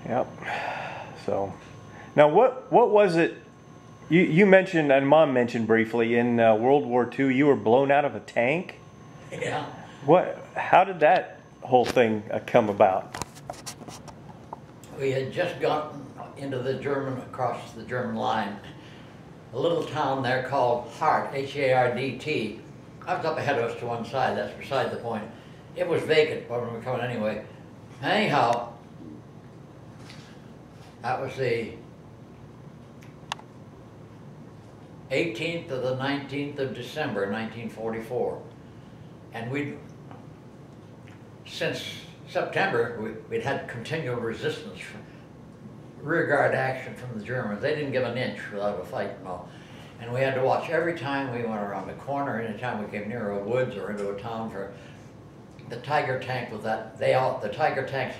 Yep. So, now what was it? You mentioned, and Mom mentioned briefly, in World War II, you were blown out of a tank. Yeah. How did that whole thing come about? We had just gotten across the German line, a little town there called Hart, H-A-R-D-T. I was up ahead of us to one side, that's beside the point. It was vacant when we were coming anyway. Anyhow, that was the 18th of the 19th of December, 1944. And since September, we'd had continual resistance, rearguard action from the Germans. They didn't give an inch without a fight and all. And we had to watch every time we went around the corner, anytime we came near a woods or into a town for the Tiger tank with that. The Tiger tanks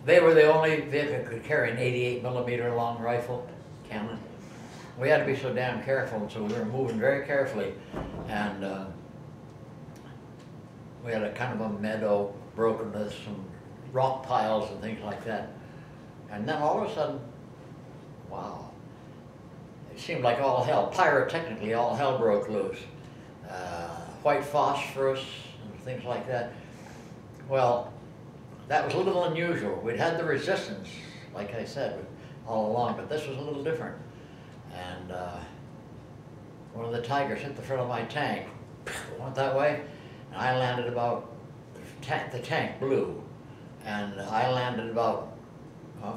they were the only vehicle that could carry an 88mm long rifle cannon. We had to be so damn careful, and so we were moving very carefully. And we had a kind of a meadow broken with some rock piles and things like that. And then all of a sudden, wow, it seemed like all hell, pyrotechnically all hell broke loose. White phosphorus and things like that. Well, that was a little unusual. We'd had the resistance, like I said, all along, but this was a little different. And one of the Tigers hit the front of my tank, went that way, and I landed about, the tank blew, and I landed about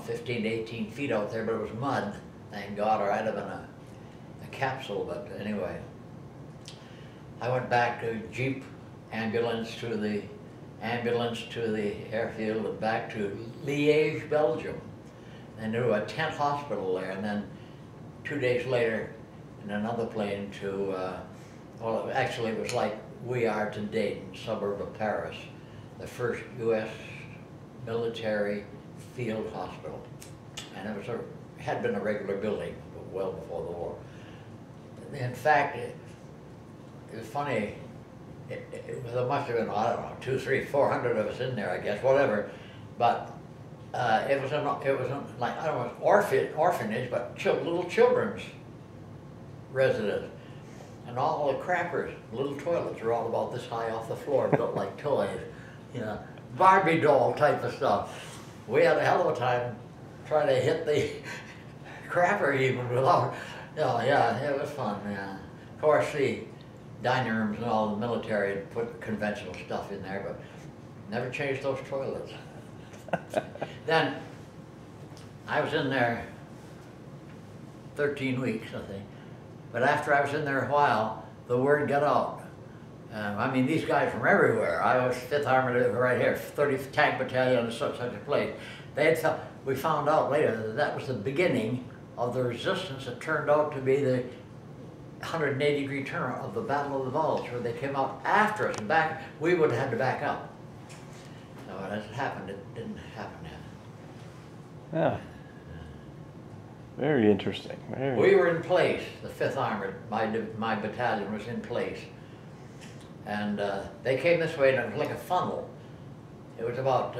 15 to 18 feet out there, but it was mud, thank God, or I'd have been a capsule, but anyway. I went back to Jeep ambulance to the airfield and back to Liège, Belgium, and to a tent hospital there, and then 2 days later in another plane to, well, actually it was like we are to Dayton, suburb of Paris, the first U.S. military field hospital. And it had been a regular building well before the war. In fact, it was funny, there must have been, I don't know, 200, 300, 400 of us in there, I guess, whatever. But it was like, I don't know, orphanage, but little children's residence. And all the crappers, little toilets are all about this high off the floor, built like toys, you know, Barbie doll type of stuff. We had a hell of a time trying to hit the crapper even without, yeah, it was fun, yeah. Of course, the dining rooms and all the military had put conventional stuff in there, but never changed those toilets. Then, I was in there 13 weeks, I think. But after I was in there a while, the word got out. I mean, these guys from everywhere. I was 5th Armored right here, 30th Tank Battalion, such a place. We found out later that was the beginning of the resistance that turned out to be the 180-degree turn of the Battle of the Bulge, where they came out after us and back. We would have had to back up. So as it happened, it didn't happen yet. Yeah. Very interesting. We were in place, the 5th Armored, my battalion was in place. And they came this way, and it was like a funnel. It was about,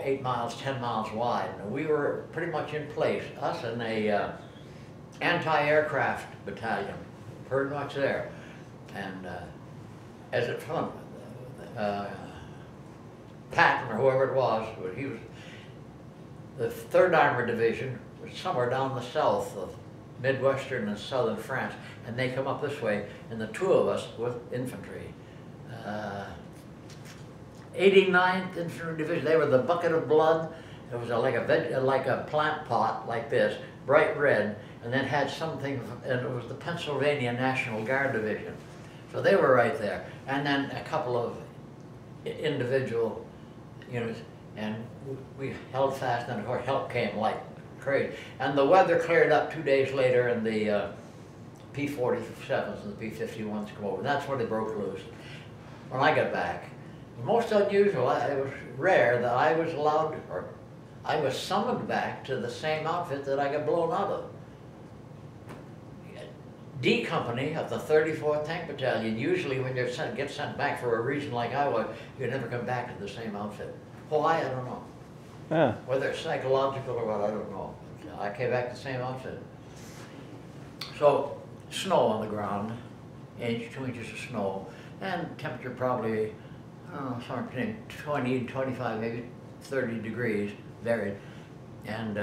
8 miles, 10 miles wide. And we were pretty much in place, us and a anti-aircraft battalion, pretty much there. And as it from Patton, or whoever it was, he was, the 3rd Armored Division was somewhere down the south of Midwestern and Southern France, and they come up this way, and the 2 of us with infantry. 89th Infantry Division, they were the bucket of blood. It was like a plant pot like this, bright red, and then had something, and it was the Pennsylvania National Guard Division. So they were right there. And then a couple of individual units, and we held fast, and of course help came like crazy. And the weather cleared up 2 days later, and the P-47s and the P-51s come over, and that's when they broke loose. When I got back, most unusual, it was rare that I was allowed, or I was summoned back to the same outfit that I got blown out of. D Company of the 34th Tank Battalion, usually when you get sent back for a reason like I was, you never come back to the same outfit. Why, I don't know. Yeah. Whether it's psychological or what, I don't know. I came back the same outfit. So, snow on the ground, 2 inches of snow, and temperature probably, I don't know, somewhere between 20 and 25, maybe 30 degrees, varied. And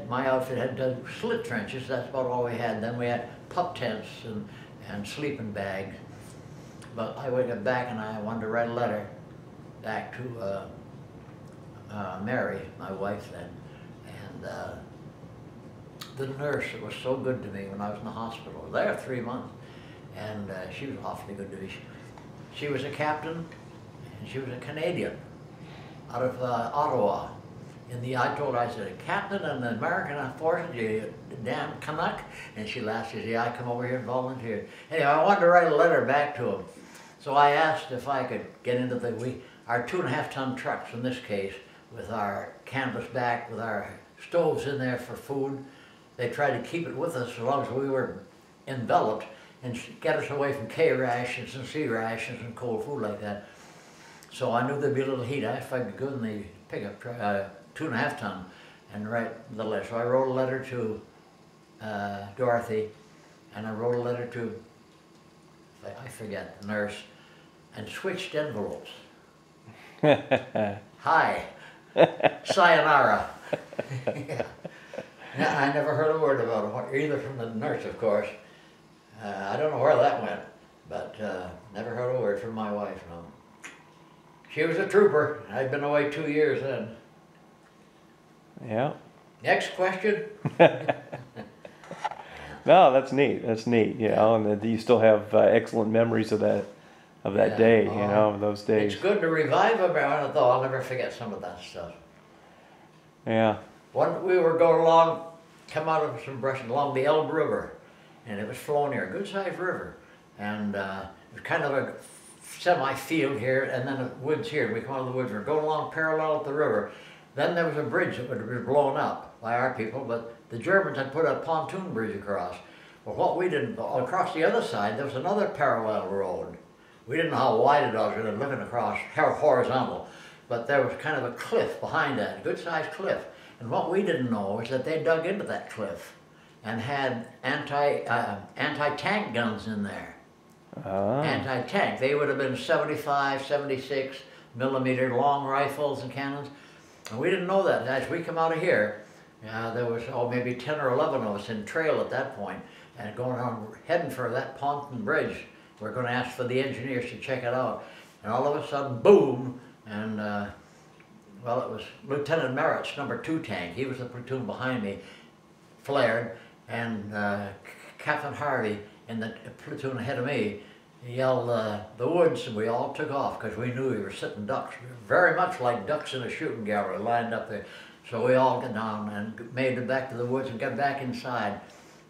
my outfit had done slit trenches, that's about all we had. Then we had pup tents and sleeping bags. But I went back and I wanted to write a letter back to Mary, my wife then. And the nurse that was so good to me when I was in the hospital, there 3 months, and she was awfully good to me. She was a captain, and she was a Canadian out of Ottawa. I told her, I said, a captain in the American forces, you damn Canuck? And she laughed, she said, yeah, I come over here and volunteered. Anyway, I wanted to write a letter back to him. So I asked if I could get into our 2.5-ton trucks in this case, with our canvas back, with our stoves in there for food. They tried to keep it with us as long as we were enveloped and get us away from K rations and C rations and cold food like that. So I knew there'd be a little heat. I asked if I could go in the pickup truck, 2.5-ton, and write the letter. So I wrote a letter to Dorothy, and I wrote a letter to, I forget, the nurse, and switched envelopes. Hi, sayonara. Yeah. I never heard a word about it, either from the nurse, of course. I don't know where that went, but never heard a word from my wife, no. She was a trooper. I'd been away 2 years then. Yeah. Next question. No, that's neat. That's neat. You know, and that you still have excellent memories of that day. You know, of those days. It's good to revive them, though I'll never forget some of that stuff. Yeah. We were going along, come out of some brush along the Elbe River, and it was flowing here, a good-sized river, and it was kind of a semi-field here, and then the woods here. We come out of the woods, we're going along parallel with the river. Then there was a bridge that was blown up by our people, but the Germans had put a pontoon bridge across. Well, what we didn't, across the other side, there was another parallel road. We didn't know how wide it was, we were looking across horizontal, but there was kind of a cliff behind that, a good-sized cliff. And what we didn't know was that they dug into that cliff and had anti-tank guns in there. Anti-tank. They would have been 75, 76 millimeter long rifles and cannons. And we didn't know that. As we come out of here, there was maybe 10 or 11 of us in trail at that point, and going on, heading for that pontoon bridge. We're going to ask for the engineers to check it out. And all of a sudden, boom, and well, it was Lieutenant Merritt's #2 tank. He was the platoon behind me, flared, and Captain Harvey in the platoon ahead of me yelled, the woods, and we all took off because we knew we were sitting ducks, very much like ducks in a shooting gallery lined up there. So we all got down and made it back to the woods and got back inside.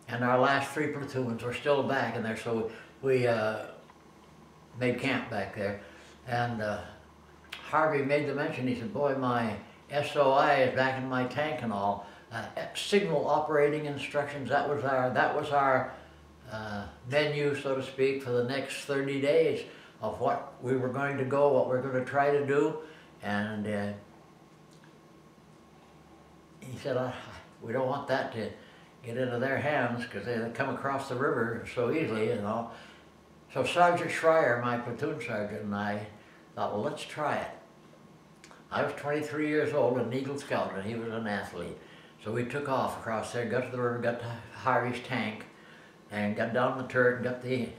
And our last 3 platoons were still back in there, so we made camp back there. And Harvey made the mention, he said, boy, my SOI is back in my tank and all. Signal operating instructions, that was our menu, so to speak, for the next 30 days of what we were going to go, what we're going to try to do. And he said, we don't want that to get into their hands because they come across the river so easily, you know. So Sergeant Schreier, my platoon sergeant, and I thought, well, let's try it. I was 23 years old, an Eagle Scout, and he was an athlete. So we took off across there, got to the river, got to Harvey's tank, and got down the turret and got the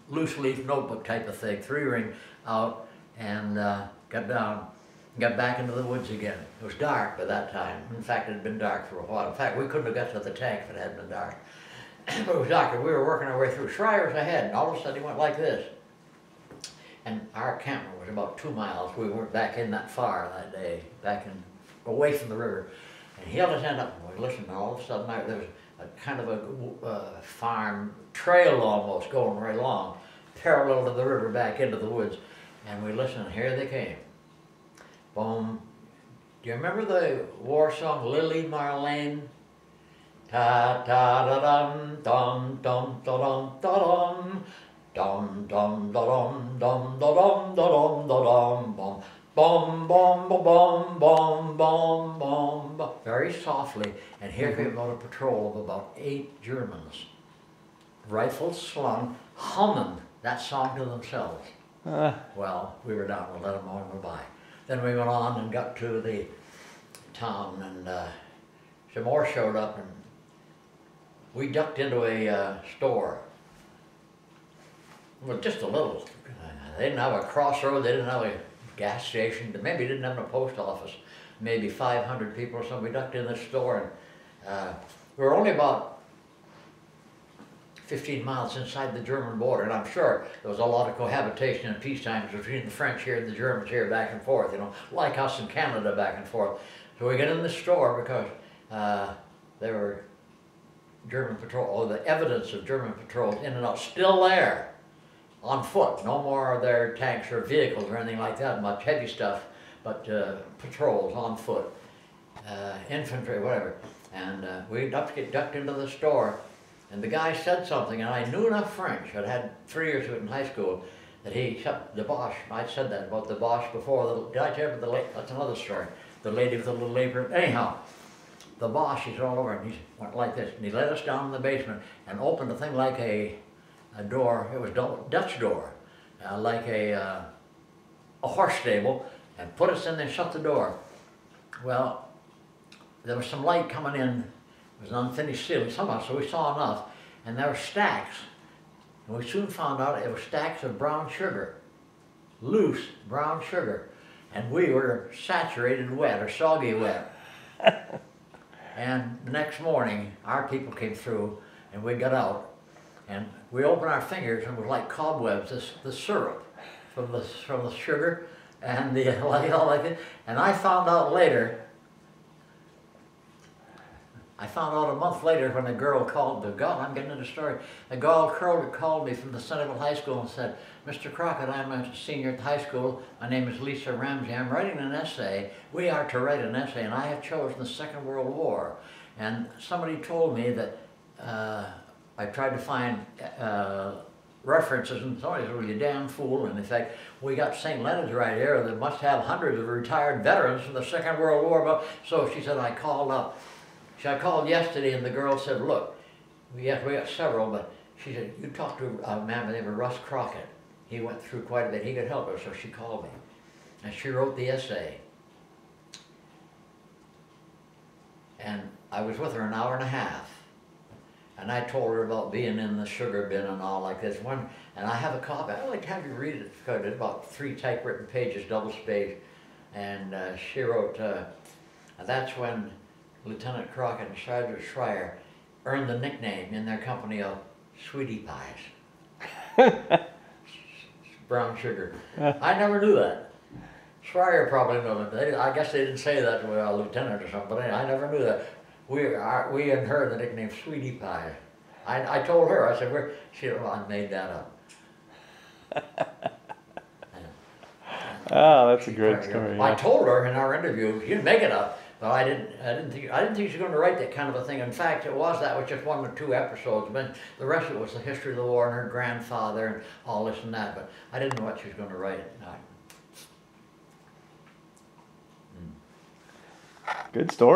loose leaf notebook type of thing, 3-ring out, and got down, got back into the woods again. It was dark by that time. In fact, it had been dark for a while. In fact, we couldn't have got to the tank if it hadn't been dark. But it was dark, and we were working our way through. Schreier's ahead, and all of a sudden he went like this. And our encampment was about 2 miles. We weren't back in that far that day, away from the river. And he held his hand up, and we listened, and all of a sudden there was a kind of a farm trail almost going right along, parallel to the river back into the woods. And we listened, and here they came. Boom. Do you remember the war song, Lily Marlene? Ta ta da dum dum dum da dum da dum dum dum da dum dum da dum da dum da dum bum boom, boom, boom, boom, boom, boom, boom, boom, very softly, and here came about a patrol of about 8 Germans, rifles slung, humming that song to themselves. Well, we were down and let them on by. Then we went on and got to the town, and some more showed up, and we ducked into a store. Well, just a little. They didn't have a crossroad, they didn't have a gas station, they maybe didn't have a post office, maybe 500 people or something. We ducked in the store, and we were only about 15 miles inside the German border, and I'm sure there was a lot of cohabitation in peace times between the French here and the Germans here, back and forth, you know, like us in Canada, back and forth. So we get in the store because there were German patrol, the evidence of German patrols in and out, still there, on foot. No more of their tanks or vehicles or anything like that, much heavy stuff, but patrols on foot, infantry, whatever. And we ducked into the store, and the guy said something, and I knew enough French, I'd had 3 years of it in high school, that the Boche, I'd said that about the Boche before, did I tell you about the, that's another story, the lady with the little apron. Anyhow, the Boche, he's all over, and he went like this, and he led us down in the basement and opened a thing like a door, it was Dutch door, like a horse stable, and put us in there and shut the door. Well, there was some light coming in. It was an unfinished ceiling somehow, so we saw enough, and there were stacks, and we soon found out it was stacks of brown sugar, loose brown sugar, and we were saturated wet, or soggy wet. And the next morning, our people came through, and we got out, and we opened our fingers, and it was like cobwebs, the syrup from the sugar, and the like, all like it. And I found out later, a month later when a girl called, I'm getting into the story, a girl called me from the Centerville High School and said, Mr. Crockett, I'm a senior at high school, my name is Lisa Ramsey, I'm writing an essay, we are to write an essay, and I have chosen the Second World War. And somebody told me that, I tried to find references, and somebody said, well, you damn fool, and in fact, we got St. Leonard's right here that must have hundreds of retired veterans from the Second World War. But so she said, I called up. I called yesterday, and the girl said, look, yes, we got several, but she said, you talked to a man by the name of Russ Crockett. He went through quite a bit. He could help us, so she called me. And she wrote the essay. And I was with her an hour and a half. And I told her about being in the sugar bin and all like this. And I have a copy. I'd like to have you read it, because it's about 3 typewritten pages, double-spaced. And she wrote, and that's when Lieutenant Crockett and Sergeant Schreier earned the nickname in their company of Sweetie Pies. Brown sugar. I never knew that. Schreier probably knew it. I guess they didn't say that to a lieutenant or something, but anyway, I never knew that. We and her the nickname Sweetie Pie. I told her, I said, she said, well, I made that up. Oh, that's a great story. I told her in our interview, you didn't make it up. But I didn't think she was going to write that kind of a thing. In fact, that was just 1 or 2 episodes. But the rest of it was the history of the war and her grandfather and all this and that. But I didn't know what she was going to write. Good story.